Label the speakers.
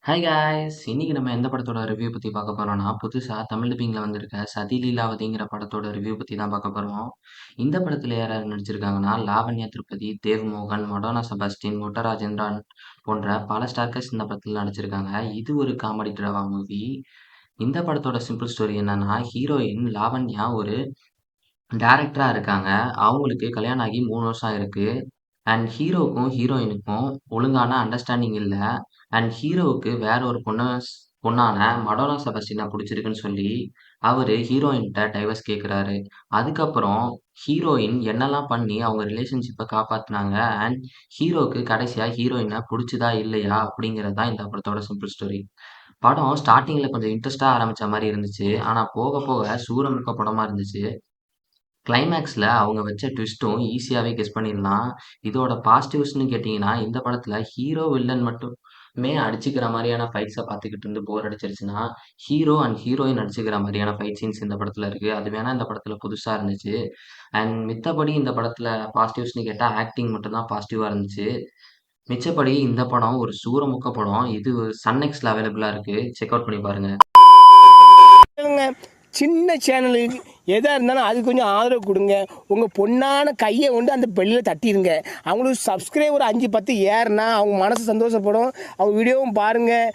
Speaker 1: Hi guys! இன்னைக்கு நம்ம எந்த படத்தோட ரிவ்யூ பத்தி பார்க்க போறோம்னா, புதுசா தமிழ் டப்பிங்ல வந்திருக்க சதி லீலாவதிங்கிற படத்தோட ரிவ்யூ பத்தி தான் பார்க்க போறோம். இந்த படத்துல யார் யார் நடிச்சிருக்காங்கன்னா, லாவண்யா திருப்பதி, தேவ் மோகன், மடோனா செபாஸ்டின், மொட்ட ராஜேந்திரன் போன்ற பல ஸ்டார் காஸ்ட் இந்த படத்துல நடிச்சிருக்காங்க. இது ஒரு காமெடி டிராமா மூவி. இந்த படத்தோட சிம்பிள் ஸ்டோரி என்னன்னா, ஹீரோயின் லாவண்யா ஒரு டைரக்டரா இருக்காங்க. அவங்களுக்கு கல்யாணம் ஆகி 3 வருஷம் ஆயிருக்கு. அண்ட் ஹீரோவுக்கும், ஹீரோயினுக்கும் ஒழுங்கான அண்டர்ஸ்டாண்டிங் இல்ல. அண்ட் ஹீரோவுக்கு வேற ஒரு பொண்ணான மடோனா செபாஸ்டியன புடிச்சிருக்குன்னு சொல்லி, அவரு ஹீரோயின்ட்ட டைவர்ஸ் கேட்குறாரு. அதுக்கப்புறம் ஹீரோயின் என்னலாம் பண்ணி அவங்க ரிலேஷன்ஷிப்ப காப்பாத்துனாங்க. அண்ட் ஹீரோக்கு கடைசியா ஹீரோயின புடிச்சுதா? இல்லையா? அப்படிங்கிறது தான் இந்த படத்தோட சிம்பிள் ஸ்டோரி. படம் ஸ்டார்ட்டிங்ல கொஞ்சம் இன்ட்ரெஸ்ட்டா ஆரம்பிச்ச மாரி இருந்துச்சு. ஆனா போக போக சூரமுக்க படமா இருந்துச்சு. கிளைமேக்ஸ்ல அவங்க வச்ச ட்விஸ்ட்டும் ஈஸியாவே கெஸ் பண்ணிடலாம். இதோட பாசிட்டிவ்ஸ்ன்னு கேட்டீங்கன்னா, இந்த படத்துல ஹீரோ, வில்லன் மட்டுமே அடிச்சுக்கிற மாரியான ஃபைட்ஸ பார்த்துக்கிட்டு இருந்து போர் அடிச்சிருச்சுன்னா, ஹீரோ அண்ட் ஹீரோயின் அடிச்சுக்கிற மாரியான ஃபைட் சீன்ஸ் இந்த படத்துல இருக்கு. அது வேணா இந்த படத்துல புதுசா இருந்துச்சு. அண்ட் மித்தபடி இந்த படத்துல பாசிட்டிவ்ஸ்ன்னு கேட்டா, ஆக்டிங் மட்டும் தான் பாசிட்டிவா இருந்துச்சு. மிச்சபடி இந்த படம் ஒரு சூரமுக்க படம். இது சன் நெக்ஸ்ட்ல அவைலபிளா இருக்கு. செக் அவுட் பண்ணி பாருங்க.
Speaker 2: சொல்லுங்க. சின்ன சேனலுக்கு எதாக இருந்தாலும் அது கொஞ்சம் ஆதரவு கொடுங்க. உங்கள் பொண்ணான கையை கொண்டு அந்த பெல்லில் தட்டிடுங்க. அவங்களுக்கு சப்ஸ்கிரைபர் 5 10 ஏறுனா அவங்க மனசு சந்தோஷப்படும். அவங்க வீடியோவும் பாருங்கள்.